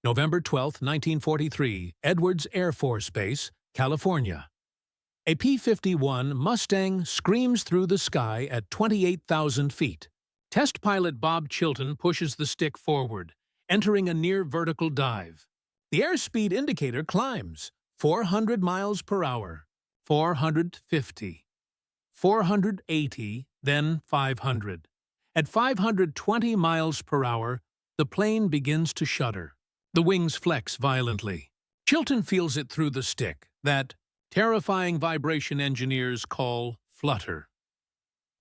November 12, 1943, Edwards Air Force Base, California. A P-51 Mustang screams through the sky at 28,000 feet. Test pilot Bob Chilton pushes the stick forward, entering a near-vertical dive. The airspeed indicator climbs 400 miles per hour, 450, 480, then 500. At 520 miles per hour, the plane begins to shudder. The wings flex violently. Chilton feels it through the stick, that terrifying vibration engineers call flutter.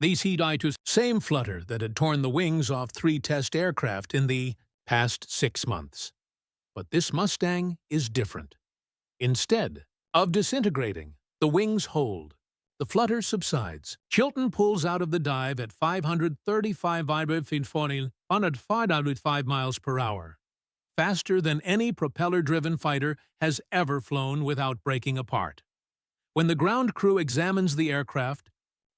These heat to same flutter that had torn the wings off 3 test aircraft in the past 6 months. But this Mustang is different. Instead of disintegrating, the wings hold. The flutter subsides. Chilton pulls out of the dive at 535 miles per hour, faster than any propeller-driven fighter has ever flown without breaking apart. When the ground crew examines the aircraft,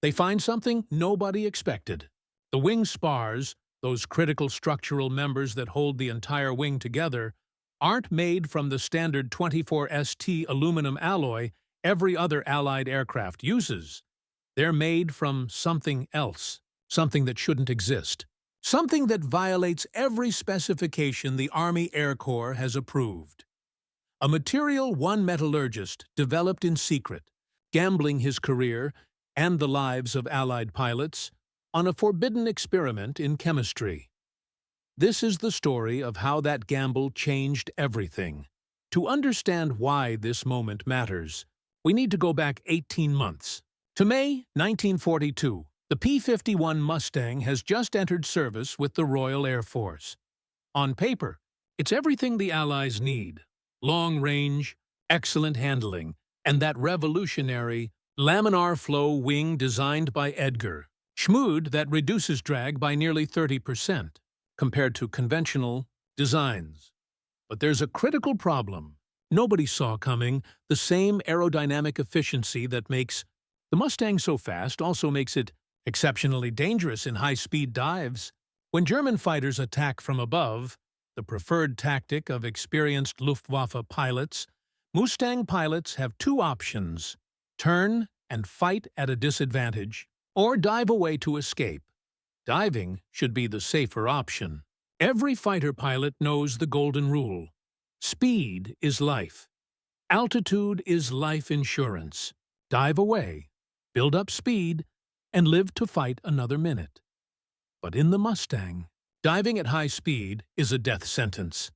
they find something nobody expected. The wing spars, those critical structural members that hold the entire wing together, aren't made from the standard 24ST aluminum alloy every other Allied aircraft uses. They're made from something else, something that shouldn't exist, something that violates every specification the Army Air Corps has approved. A material one metallurgist developed in secret, gambling his career and the lives of Allied pilots on a forbidden experiment in chemistry. This is the story of how that gamble changed everything. To understand why this moment matters, we need to go back 18 months. To May 1942, the P-51 Mustang has just entered service with the Royal Air Force. On paper, it's everything the Allies need: long range, excellent handling, and that revolutionary laminar-flow wing designed by Edgar Schmood that reduces drag by nearly 30% compared to conventional designs. But there's a critical problem nobody saw coming. The same aerodynamic efficiency that makes the Mustang so fast also makes it exceptionally dangerous in high-speed dives. When German fighters attack from above, the preferred tactic of experienced Luftwaffe pilots, Mustang pilots have 2 options: turn and fight at a disadvantage, or dive away to escape. Diving should be the safer option. Every fighter pilot knows the golden rule: speed is life. Altitude is life insurance. Dive away, build up speed, and live to fight another minute. But in the Mustang, diving at high speed is a death sentence.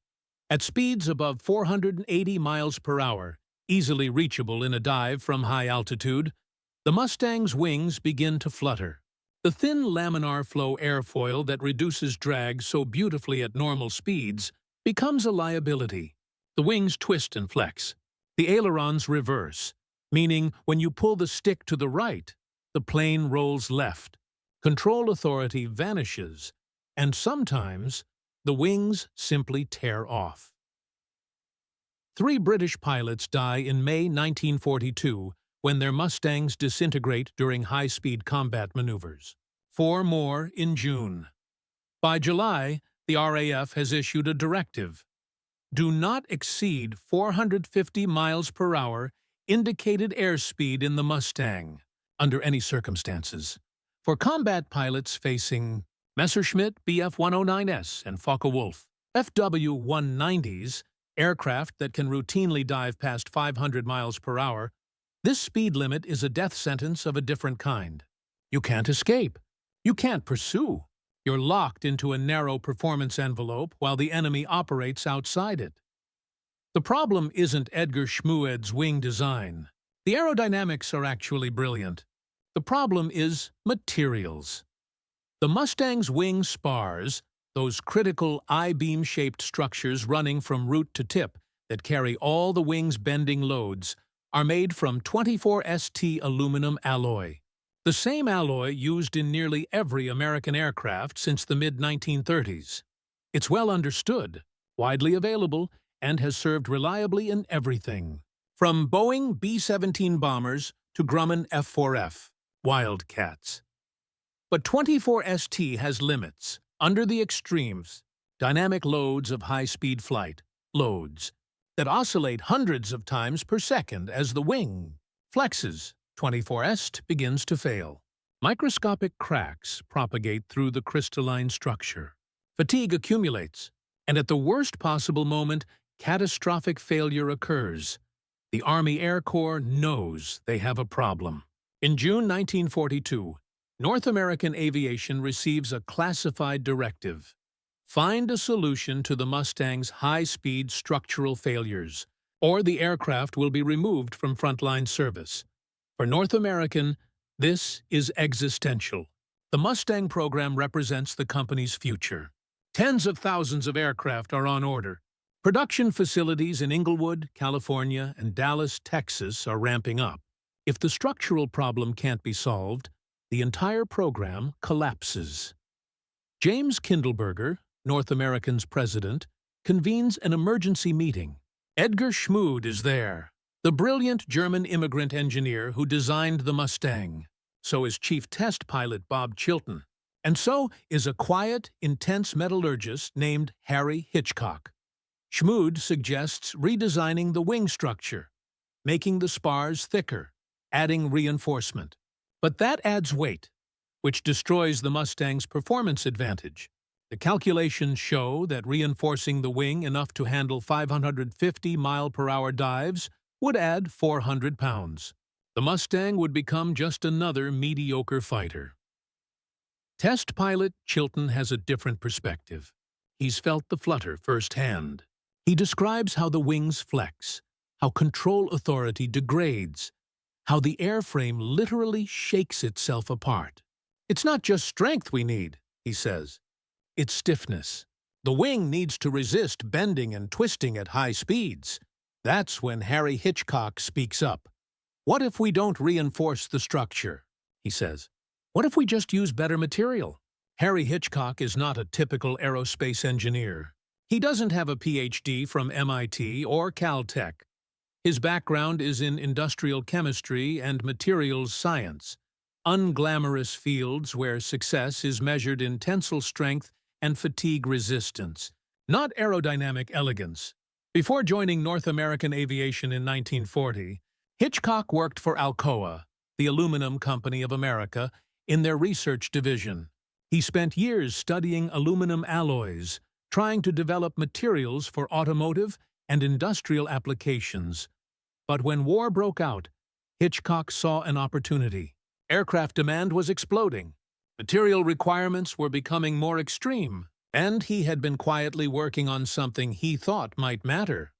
At speeds above 480 miles per hour, easily reachable in a dive from high altitude, the Mustang's wings begin to flutter. The thin laminar-flow airfoil that reduces drag so beautifully at normal speeds becomes a liability. The wings twist and flex. The ailerons reverse, meaning when you pull the stick to the right, the plane rolls left. Control authority vanishes, and sometimes the wings simply tear off. 3 British pilots die in May 1942 when their Mustangs disintegrate during high-speed combat maneuvers. 4 more in June. By July, the RAF has issued a directive: do not exceed 450 miles per hour indicated airspeed in the Mustang, under any circumstances. For combat pilots facing Messerschmitt Bf-109S and Focke-Wulf FW-190s, aircraft that can routinely dive past 500 miles per hour, this speed limit is a death sentence of a different kind. You can't escape. You can't pursue. You're locked into a narrow performance envelope while the enemy operates outside it. The problem isn't Edgar Schmood's wing design. The aerodynamics are actually brilliant. The problem is materials. The Mustang's wing spars, those critical I-beam-shaped structures running from root to tip that carry all the wing's bending loads, are made from 24ST aluminum alloy. The same alloy used in nearly every American aircraft since the mid-1930s. It's well understood, widely available, and has served reliably in everything, from Boeing B-17 bombers to Grumman F-4F Wildcats. But 24ST has limits. Under the extremes, dynamic loads of high-speed flight, loads that oscillate hundreds of times per second as the wing flexes. 24est begins to fail. Microscopic cracks propagate through the crystalline structure. Fatigue accumulates, and at the worst possible moment, catastrophic failure occurs. The Army Air Corps knows they have a problem. In June 1942, North American Aviation receives a classified directive. Find a solution to the Mustang's high-speed structural failures, or the aircraft will be removed from frontline service. For North American, this is existential. The Mustang program represents the company's future. Tens of thousands of aircraft are on order. Production facilities in Inglewood, California, and Dallas, Texas are ramping up. If the structural problem can't be solved, the entire program collapses. James Kindleberger, North American's president, convenes an emergency meeting. Edgar Schmood is there, the brilliant German immigrant engineer who designed the Mustang. So is chief test pilot Bob Chilton. And so is a quiet, intense metallurgist named Harry Hitchcock. Schmood suggests redesigning the wing structure, making the spars thicker, adding reinforcement. But that adds weight, which destroys the Mustang's performance advantage. The calculations show that reinforcing the wing enough to handle 550-mile-per-hour dives would add 400 pounds. The Mustang would become just another mediocre fighter. Test pilot Chilton has a different perspective. He's felt the flutter firsthand. He describes how the wings flex, how control authority degrades, how the airframe literally shakes itself apart. It's not just strength we need, he says. It's stiffness. The wing needs to resist bending and twisting at high speeds. That's when Harry Hitchcock speaks up. What if we don't reinforce the structure? He says. What if we just use better material? Harry Hitchcock is not a typical aerospace engineer. He doesn't have a PhD from MIT or Caltech. His background is in industrial chemistry and materials science, unglamorous fields where success is measured in tensile strength and fatigue resistance, not aerodynamic elegance. Before joining North American Aviation in 1940, Hitchcock worked for Alcoa, the aluminum company of America, in their research division. He spent years studying aluminum alloys, trying to develop materials for automotive and industrial applications. But when war broke out, Hitchcock saw an opportunity. Aircraft demand was exploding. Material requirements were becoming more extreme, and he had been quietly working on something he thought might matter.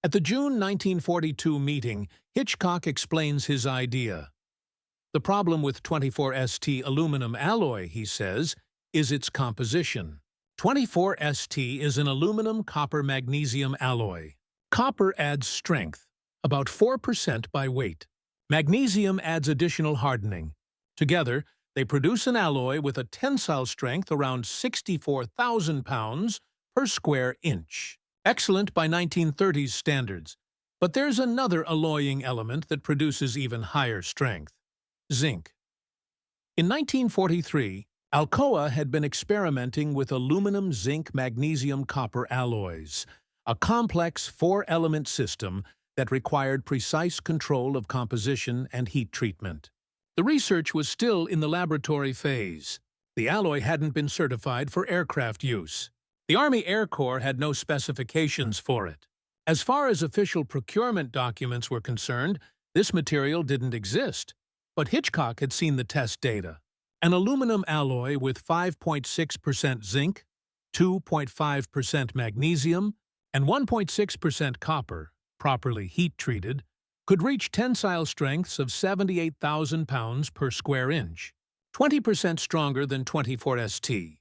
At the June 1942 meeting, Hitchcock explains his idea. The problem with 24ST aluminum alloy, he says, is its composition. 24ST is an aluminum-copper-magnesium alloy. Copper adds strength, about 4% by weight. Magnesium adds additional hardening. Together, they produce an alloy with a tensile strength around 64,000 pounds per square inch. Excellent by 1930s standards. But there's another alloying element that produces even higher strength. Zinc. In 1943, Alcoa had been experimenting with aluminum-zinc-magnesium-copper alloys, a complex four-element system that required precise control of composition and heat treatment. The research was still in the laboratory phase. The alloy hadn't been certified for aircraft use. The Army Air Corps had no specifications for it. As far as official procurement documents were concerned, this material didn't exist. But Hitchcock had seen the test data. An aluminum alloy with 5.6% zinc, 2.5% magnesium, and 1.6% copper, properly heat-treated, could reach tensile strengths of 78,000 pounds per square inch, 20% stronger than 24ST.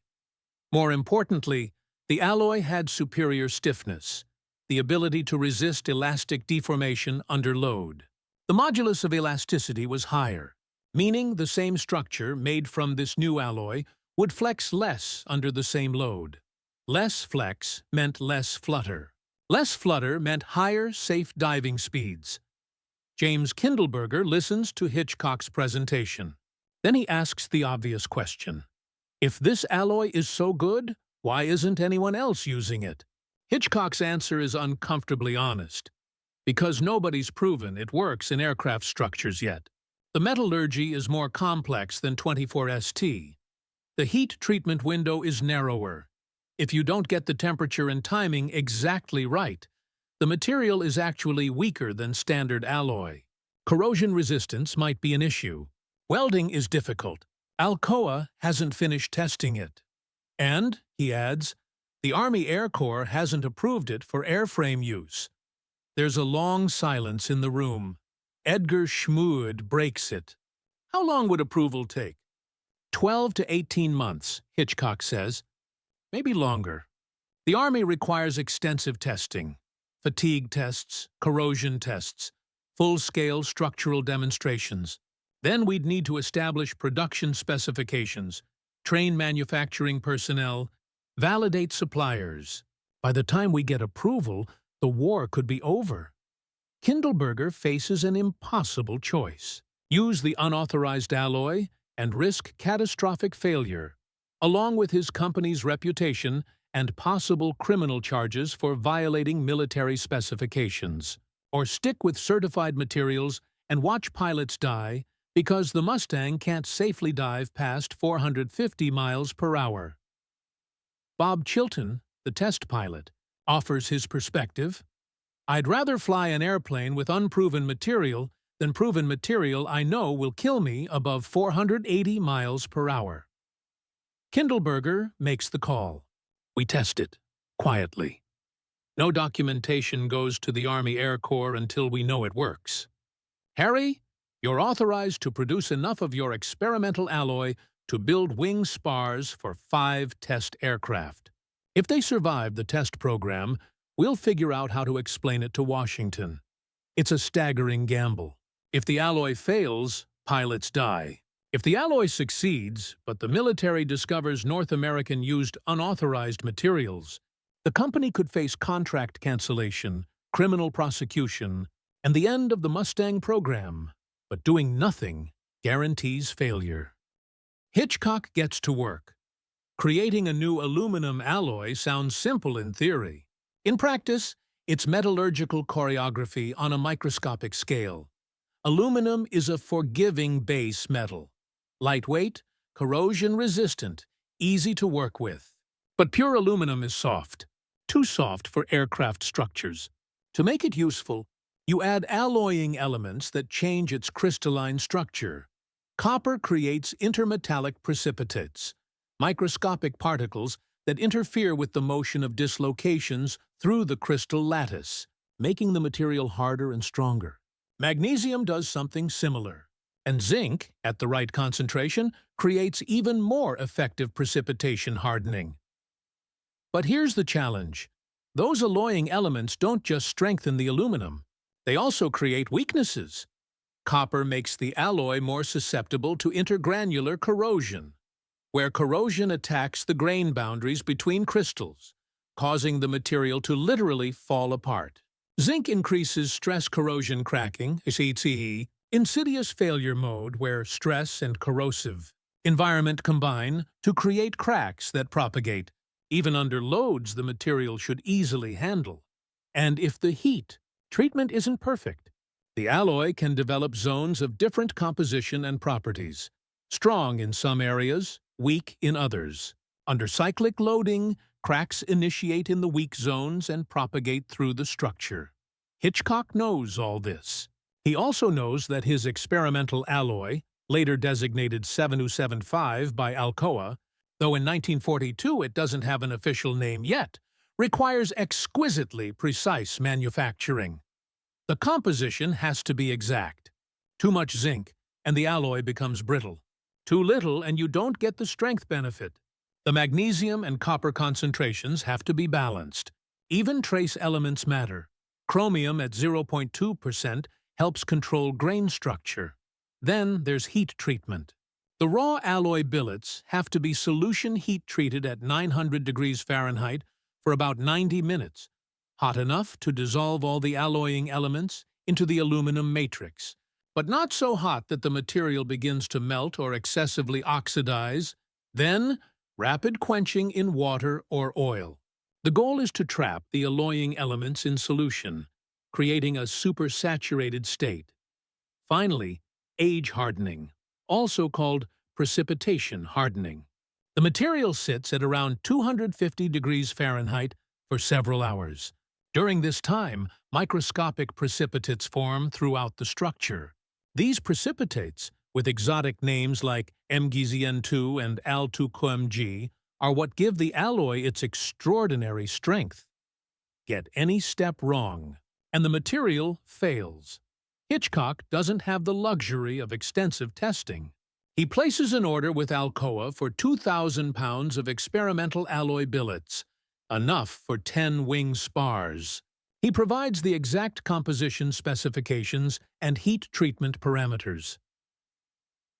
More importantly, the alloy had superior stiffness, the ability to resist elastic deformation under load. The modulus of elasticity was higher, meaning the same structure made from this new alloy would flex less under the same load. Less flex meant less flutter. Less flutter meant higher, safe diving speeds. James Kindleberger listens to Hitchcock's presentation. Then he asks the obvious question. If this alloy is so good, why isn't anyone else using it? Hitchcock's answer is uncomfortably honest, because nobody's proven it works in aircraft structures yet. The metallurgy is more complex than 24ST. The heat treatment window is narrower. If you don't get the temperature and timing exactly right, the material is actually weaker than standard alloy. Corrosion resistance might be an issue. Welding is difficult. Alcoa hasn't finished testing it. And, he adds, the Army Air Corps hasn't approved it for airframe use. There's a long silence in the room. Edgar Schmood breaks it. How long would approval take? 12 to 18 months, Hitchcock says. Maybe longer. The Army requires extensive testing. Fatigue tests, corrosion tests, full-scale structural demonstrations. Then we'd need to establish production specifications, train manufacturing personnel, validate suppliers. By the time we get approval, the war could be over. Kindleberger faces an impossible choice. Use the unauthorized alloy and risk catastrophic failure, along with his company's reputation and possible criminal charges for violating military specifications. Or stick with certified materials and watch pilots die because the Mustang can't safely dive past 450 miles per hour. Bob Chilton, the test pilot, offers his perspective. I'd rather fly an airplane with unproven material than proven material I know will kill me above 480 miles per hour. Kindleberger makes the call. We test it, quietly. No documentation goes to the Army Air Corps until we know it works. Harry, you're authorized to produce enough of your experimental alloy to build wing spars for 5 test aircraft. If they survive the test program, we'll figure out how to explain it to Washington. It's a staggering gamble. If the alloy fails, pilots die. If the alloy succeeds, but the military discovers North American used unauthorized materials, the company could face contract cancellation, criminal prosecution, and the end of the Mustang program. But doing nothing guarantees failure. Hitchcock gets to work. Creating a new aluminum alloy sounds simple in theory. In practice, it's metallurgical choreography on a microscopic scale. Aluminum is a forgiving base metal. Lightweight, corrosion-resistant, easy to work with. But pure aluminum is soft. Too soft for aircraft structures. To make it useful, you add alloying elements that change its crystalline structure. Copper creates intermetallic precipitates, microscopic particles that interfere with the motion of dislocations through the crystal lattice, making the material harder and stronger. Magnesium does something similar, and zinc, at the right concentration, creates even more effective precipitation hardening. But here's the challenge. Those alloying elements don't just strengthen the aluminum. They also create weaknesses. Copper makes the alloy more susceptible to intergranular corrosion, where corrosion attacks the grain boundaries between crystals, causing the material to literally fall apart. Zinc increases stress corrosion cracking, SCCE, insidious failure mode where stress and corrosive environment combine to create cracks that propagate. Even under loads the material should easily handle. And if the heat treatment isn't perfect, the alloy can develop zones of different composition and properties, strong in some areas, weak in others. Under cyclic loading, cracks initiate in the weak zones and propagate through the structure. Hitchcock knows all this. He also knows that his experimental alloy, later designated 7275 by Alcoa, though in 1942 it doesn't have an official name yet, requires exquisitely precise manufacturing. The composition has to be exact. Too much zinc, and the alloy becomes brittle. Too little, and you don't get the strength benefit. The magnesium and copper concentrations have to be balanced. Even trace elements matter. Chromium at 0.2% helps control grain structure. Then there's heat treatment. The raw alloy billets have to be solution heat treated at 900 degrees Fahrenheit for about 90 minutes, hot enough to dissolve all the alloying elements into the aluminum matrix, but not so hot that the material begins to melt or excessively oxidize. Then, rapid quenching in water or oil. The goal is to trap the alloying elements in solution, creating a supersaturated state. Finally, age hardening, also called precipitation hardening. The material sits at around 250 degrees Fahrenheit for several hours. During this time, microscopic precipitates form throughout the structure. These precipitates, with exotic names like MgZn2 and Al2CoMg, are what give the alloy its extraordinary strength. Get any step wrong, and the material fails. Hitchcock doesn't have the luxury of extensive testing. He places an order with Alcoa for 2,000 pounds of experimental alloy billets, enough for 10 wing spars. He provides the exact composition specifications and heat treatment parameters.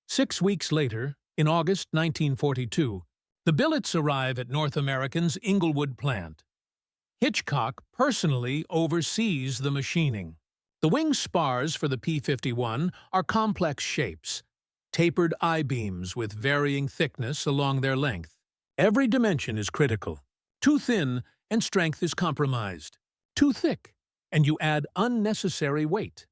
6 weeks later, in August 1942, the billets arrive at North American's Inglewood plant. Hitchcock personally oversees the machining. The wing spars for the P-51 are complex shapes, tapered I-beams with varying thickness along their length. Every dimension is critical. Too thin, and strength is compromised. Too thick, and you add unnecessary weight.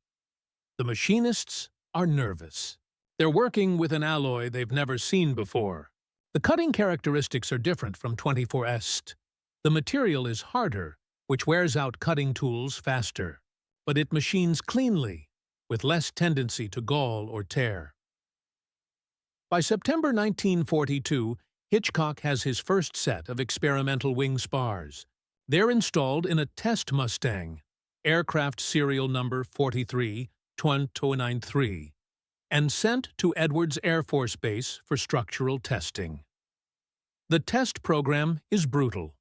The machinists are nervous. They're working with an alloy they've never seen before. The cutting characteristics are different from 24S. The material is harder, which wears out cutting tools faster. But it machines cleanly, with less tendency to gall or tear. By September 1942, Hitchcock has his first set of experimental wing spars. They're installed in a test Mustang, aircraft serial number 43-2293, and sent to Edwards Air Force Base for structural testing. The test program is brutal.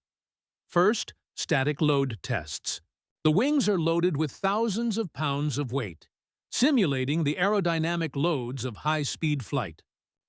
First, static load tests. The wings are loaded with thousands of pounds of weight, simulating the aerodynamic loads of high-speed flight.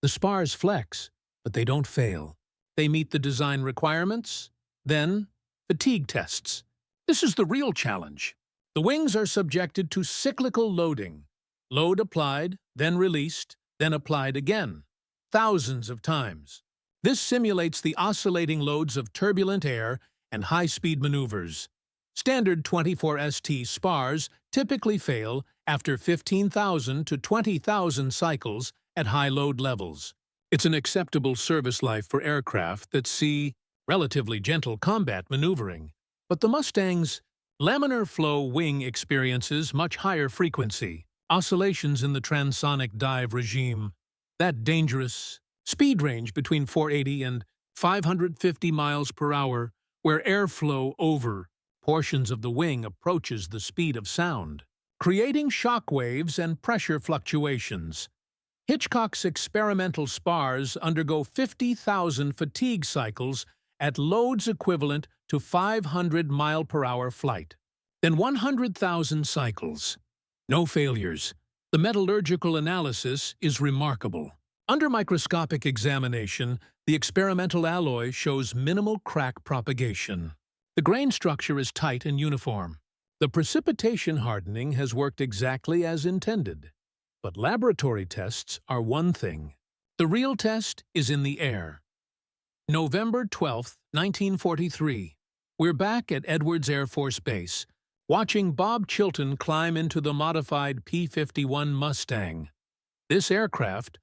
The spars flex, but they don't fail. They meet the design requirements. Then, fatigue tests. This is the real challenge. The wings are subjected to cyclical loading. Load applied, then released, then applied again, thousands of times. This simulates the oscillating loads of turbulent air and high-speed maneuvers. Standard 24ST spars typically fail after 15,000 to 20,000 cycles at high load levels. It's an acceptable service life for aircraft that see relatively gentle combat maneuvering. But the Mustang's laminar-flow wing experiences much higher frequency, oscillations in the transonic dive regime, that dangerous speed range between 480 and 550 miles per hour, where airflow over portions of the wing approaches the speed of sound, creating shock waves and pressure fluctuations. Hitchcock's experimental spars undergo 50,000 fatigue cycles at loads equivalent to 500-mile-per-hour flight. Then 100,000 cycles. No failures. The metallurgical analysis is remarkable. Under microscopic examination, the experimental alloy shows minimal crack propagation. The grain structure is tight and uniform. The precipitation hardening has worked exactly as intended. But laboratory tests are one thing. The real test is in the air. November 12, 1943. We're back at Edwards Air Force Base, watching Bob Chilton climb into the modified P-51 Mustang. This aircraft,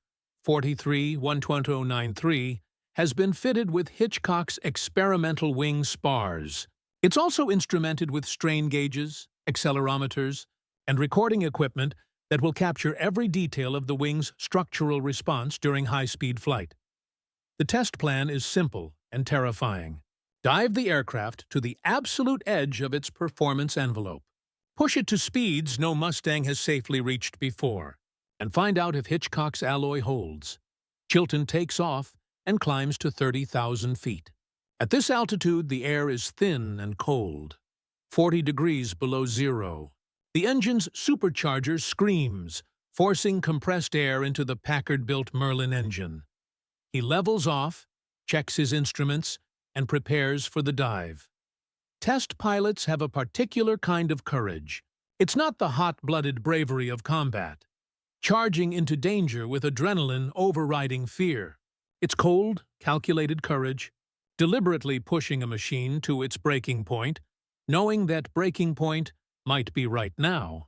43-12093, has been fitted with Hitchcock's experimental wing spars. It's also instrumented with strain gauges, accelerometers, and recording equipment that will capture every detail of the wing's structural response during high-speed flight. The test plan is simple and terrifying. Dive the aircraft to the absolute edge of its performance envelope. Push it to speeds no Mustang has safely reached before, and find out if Hitchcock's alloy holds. Chilton takes off and climbs to 30,000 feet. At this altitude, the air is thin and cold, 40 degrees below zero. The engine's supercharger screams, forcing compressed air into the Packard-built Merlin engine. He levels off, checks his instruments, and prepares for the dive. Test pilots have a particular kind of courage. It's not the hot-blooded bravery of combat, charging into danger with adrenaline overriding fear. It's cold, calculated courage, deliberately pushing a machine to its breaking point, knowing that breaking point might be right now.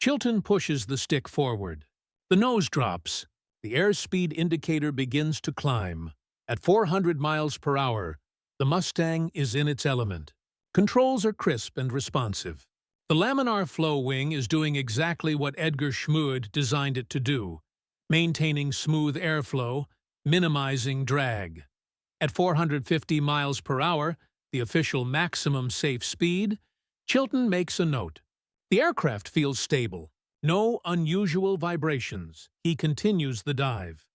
Chilton pushes the stick forward. The nose drops. The airspeed indicator begins to climb. At 400 miles per hour, the Mustang is in its element. Controls are crisp and responsive. The laminar-flow wing is doing exactly what Edgar Schmuid designed it to do, maintaining smooth airflow, minimizing drag. At 450 miles per hour, the official maximum safe speed, Chilton makes a note. The aircraft feels stable. No unusual vibrations. He continues the dive.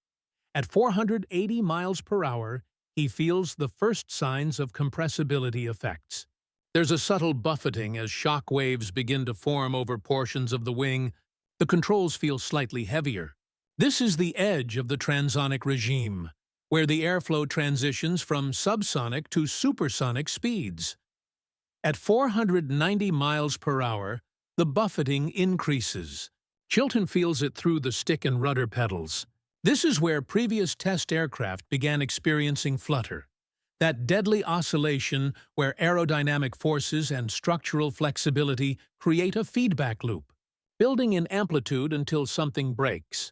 At 480 miles per hour, he feels the first signs of compressibility effects. There's a subtle buffeting as shock waves begin to form over portions of the wing. The controls feel slightly heavier. This is the edge of the transonic regime, where the airflow transitions from subsonic to supersonic speeds. At 490 miles per hour, the buffeting increases. Chilton feels it through the stick and rudder pedals. This is where previous test aircraft began experiencing flutter, that deadly oscillation where aerodynamic forces and structural flexibility create a feedback loop, building in amplitude until something breaks.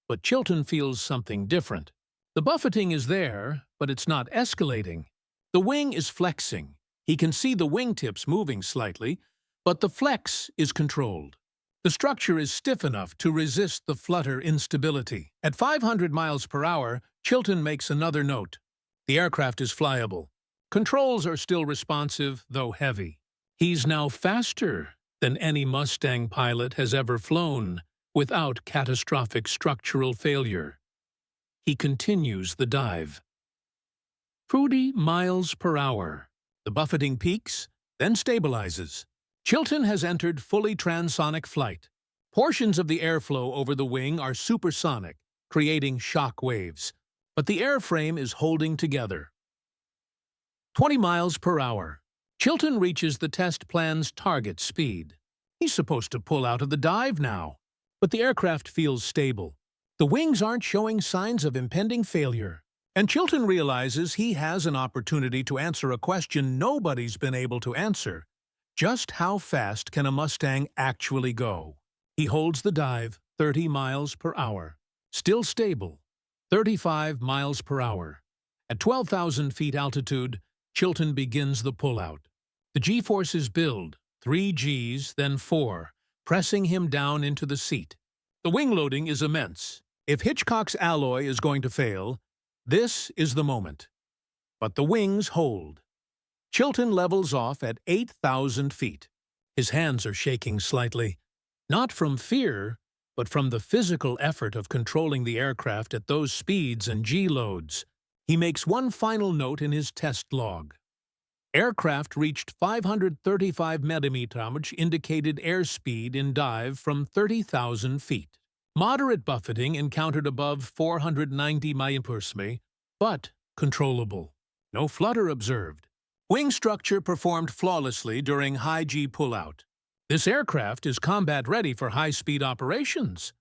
But Chilton feels something different. The buffeting is there, but it's not escalating. The wing is flexing. He can see the wingtips moving slightly, but the flex is controlled. The structure is stiff enough to resist the flutter instability. At 500 miles per hour, Chilton makes another note. The aircraft is flyable. Controls are still responsive, though heavy. He's now faster than any Mustang pilot has ever flown, without catastrophic structural failure. He continues the dive. 40 miles per hour. The buffeting peaks, then stabilizes. Chilton has entered fully transonic flight. Portions of the airflow over the wing are supersonic, creating shock waves, but the airframe is holding together. 20 miles per hour. Chilton reaches the test plan's target speed. He's supposed to pull out of the dive now, but the aircraft feels stable. The wings aren't showing signs of impending failure, and Chilton realizes he has an opportunity to answer a question nobody's been able to answer. Just how fast can a Mustang actually go? He holds the dive 30 miles per hour. Still stable. 35 miles per hour. At 12,000 feet altitude, Chilton begins the pullout. The G-forces build, 3 Gs, then 4, pressing him down into the seat. The wing loading is immense. If Hitchcock's alloy is going to fail, this is the moment. But the wings hold. Chilton levels off at 8,000 feet. His hands are shaking slightly, not from fear, but from the physical effort of controlling the aircraft at those speeds and G-loads. He makes one final note in his test log. Aircraft reached 535 millimeters indicated airspeed in dive from 30,000 feet. Moderate buffeting encountered above 490 mph, but controllable. No flutter observed. Wing structure performed flawlessly during high G pullout. This aircraft is combat-ready for high-speed operations.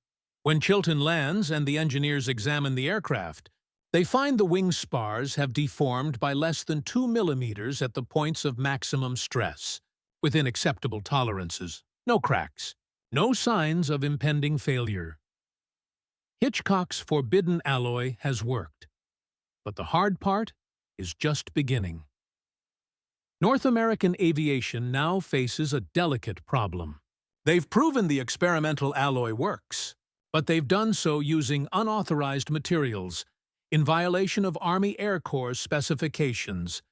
When Chilton lands and the engineers examine the aircraft, they find the wing spars have deformed by less than 2 millimeters at the points of maximum stress, within acceptable tolerances. No cracks. No signs of impending failure. Hitchcock's forbidden alloy has worked, but the hard part is just beginning. North American aviation now faces a delicate problem. They've proven the experimental alloy works, but they've done so using unauthorized materials, in violation of Army Air Corps specifications.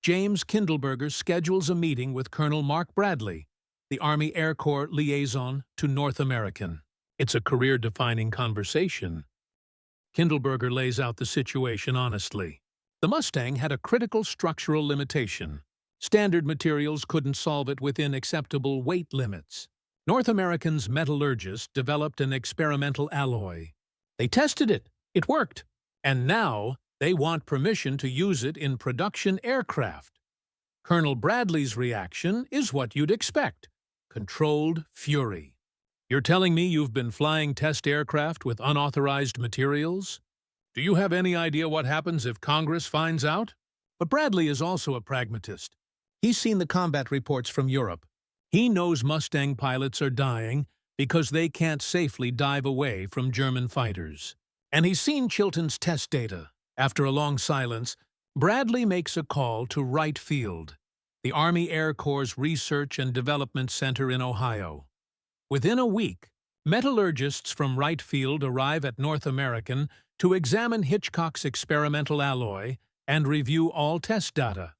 James Kindleberger schedules a meeting with Colonel Mark Bradley, the Army Air Corps liaison to North American. It's a career-defining conversation. Kindleberger lays out the situation honestly. The Mustang had a critical structural limitation. Standard materials couldn't solve it within acceptable weight limits. North American's Metallurgist developed an experimental alloy. They tested it. It worked. And now they want permission to use it in production aircraft. Colonel Bradley's reaction is what you'd expect. Controlled fury. You're telling me you've been flying test aircraft with unauthorized materials? Do you have any idea what happens if Congress finds out? But Bradley is also a pragmatist. He's seen the combat reports from Europe. He knows Mustang pilots are dying because they can't safely dive away from German fighters. And he's seen Chilton's test data. After a long silence, Bradley makes a call to Wright Field, the Army Air Corps' Research and Development Center in Ohio. Within a week, metallurgists from Wright Field arrive at North American to examine Hitchcock's experimental alloy and review all test data.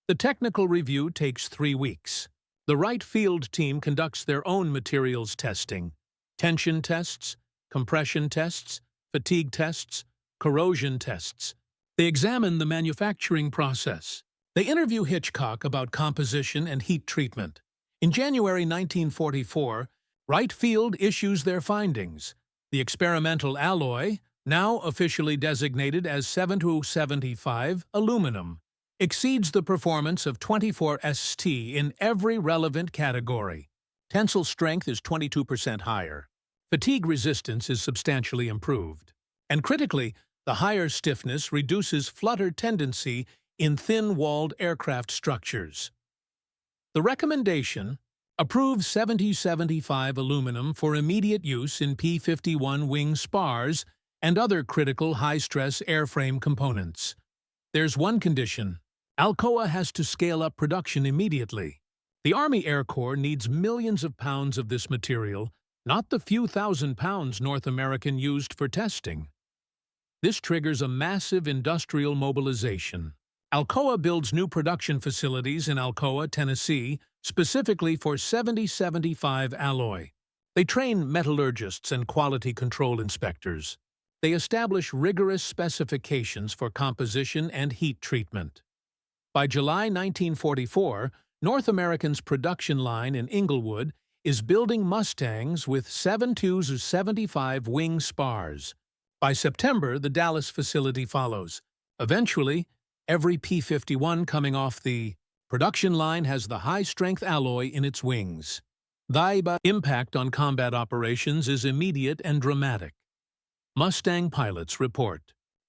The technical review takes 3 weeks. The Wright Field team conducts their own materials testing, tension tests, compression tests, fatigue tests, corrosion tests. They examine the manufacturing process. They interview Hitchcock about composition and heat treatment. In January 1944, Wright Field issues their findings. The experimental alloy, now officially designated as 7-75 aluminum, exceeds the performance of 24ST in every relevant category. Tensile strength is 22% higher. Fatigue resistance is substantially improved. And critically, the higher stiffness reduces flutter tendency in thin-walled aircraft structures. The recommendation approves 70-75 aluminum for immediate use in P-51 wing spars and other critical high-stress airframe components. There's one condition. Alcoa has to scale up production immediately. The Army Air Corps needs millions of pounds of this material, not the few thousand pounds North American used for testing. This triggers a massive industrial mobilization. Alcoa builds new production facilities in Alcoa, Tennessee, specifically for 70-75 alloy. They train metallurgists and quality control inspectors. They establish rigorous specifications for composition and heat treatment. By July 1944, North American's production line in Inglewood is building Mustangs with 7-75 wing spars. By September, the Dallas facility follows. Eventually, every P-51 coming off the production line has the high-strength alloy in its wings. The impact on combat operations is immediate and dramatic. Mustang pilots report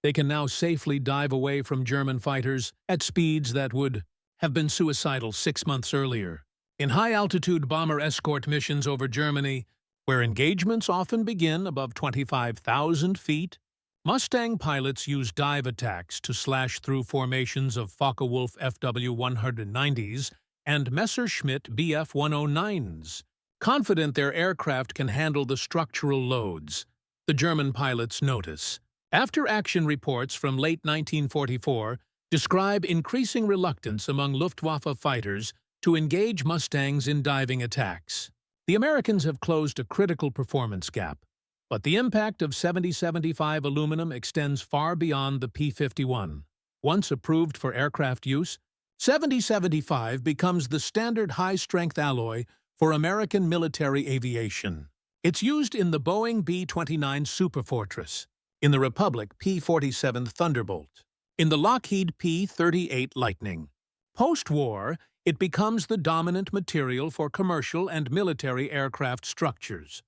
they can now safely dive away from German fighters at speeds that would have been suicidal 6 months earlier. In high-altitude bomber escort missions over Germany, where engagements often begin above 25,000 feet, Mustang pilots use dive attacks to slash through formations of Focke-Wulf FW-190s and Messerschmitt Bf-109s. Confident their aircraft can handle the structural loads, the German pilots notice. After-action reports from late 1944 describe increasing reluctance among Luftwaffe fighters to engage Mustangs in diving attacks. The Americans have closed a critical performance gap, but the impact of 70-75 aluminum extends far beyond the P-51. Once approved for aircraft use, 70-75 becomes the standard high-strength alloy for American military aviation. It's used in the Boeing B-29 Superfortress, in the Republic P-47 Thunderbolt, in the Lockheed P-38 Lightning. Post-war, it becomes the dominant material for commercial and military aircraft structures.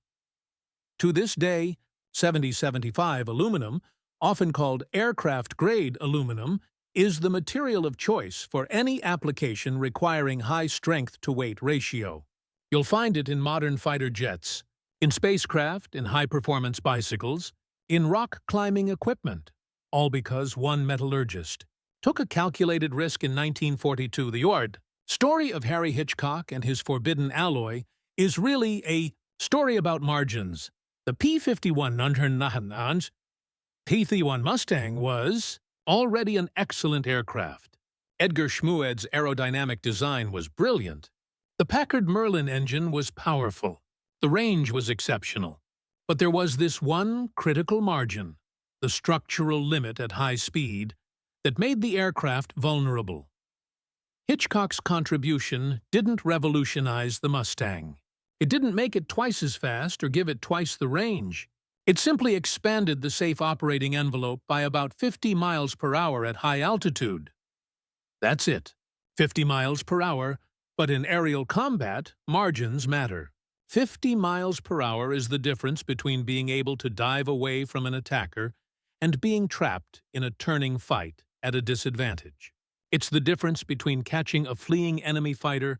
To this day, 70-75 aluminum, often called aircraft-grade aluminum, is the material of choice for any application requiring high strength-to-weight ratio. You'll find it in modern fighter jets, in spacecraft, in high-performance bicycles, in rock-climbing equipment, all because one metallurgist took a calculated risk in 1942. The story of Harry Hitchcock and his forbidden alloy is really a story about margins. The P-51 Mustang was already an excellent aircraft. Edgar Schmued's aerodynamic design was brilliant. The Packard Merlin engine was powerful. The range was exceptional. But there was this one critical margin, the structural limit at high speed, that made the aircraft vulnerable. Hitchcock's contribution didn't revolutionize the Mustang. It didn't make it twice as fast or give it twice the range. It simply expanded the safe operating envelope by about 50 miles per hour at high altitude. That's it, 50 miles per hour, but in aerial combat, margins matter. 50 miles per hour is the difference between being able to dive away from an attacker and being trapped in a turning fight at a disadvantage. It's the difference between catching a fleeing enemy fighter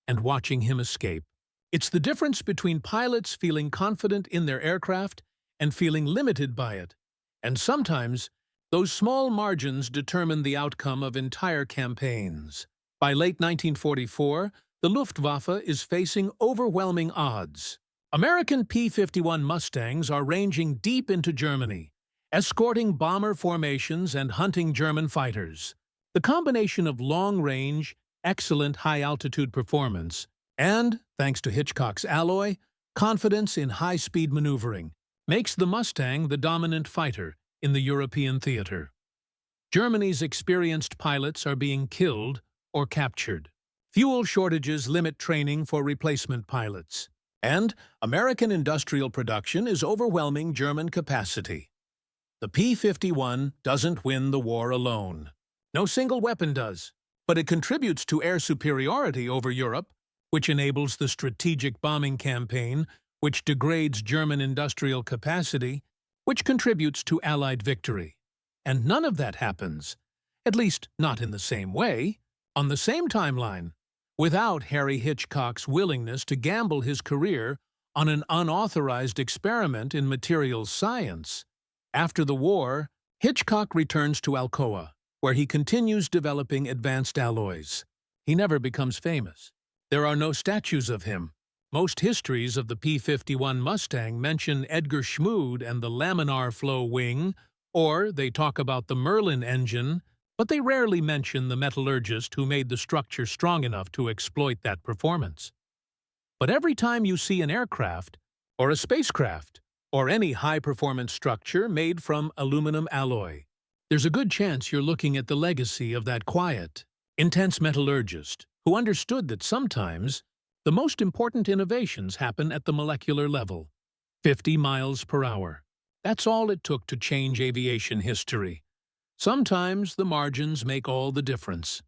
and watching him escape. It's the difference between pilots feeling confident in their aircraft and feeling limited by it. And sometimes, those small margins determine the outcome of entire campaigns. By late 1944, the Luftwaffe is facing overwhelming odds. American P-51 Mustangs are ranging deep into Germany, escorting bomber formations and hunting German fighters. The combination of long-range, excellent high-altitude performance and, thanks to Hitchcock's alloy, confidence in high-speed maneuvering, makes the Mustang the dominant fighter in the European theater. Germany's experienced pilots are being killed or captured. Fuel shortages limit training for replacement pilots. And American industrial production is overwhelming German capacity. The P-51 doesn't win the war alone. No single weapon does, but it contributes to air superiority over Europe, which enables the strategic bombing campaign, which degrades German industrial capacity, which contributes to Allied victory. And none of that happens, at least not in the same way, on the same timeline, without Harry Hitchcock's willingness to gamble his career on an unauthorized experiment in materials science. After the war, Hitchcock returns to Alcoa, where he continues developing advanced alloys. He never becomes famous. There are no statues of him. Most histories of the P-51 Mustang mention Edgar Schmood and the laminar-flow wing, or they talk about the Merlin engine, but they rarely mention the metallurgist who made the structure strong enough to exploit that performance. But every time you see an aircraft, or a spacecraft, or any high-performance structure made from aluminum alloy, there's a good chance you're looking at the legacy of that quiet, intense metallurgist who understood that sometimes the most important innovations happen at the molecular level. 50 miles per hour. That's all it took to change aviation history. Sometimes the margins make all the difference.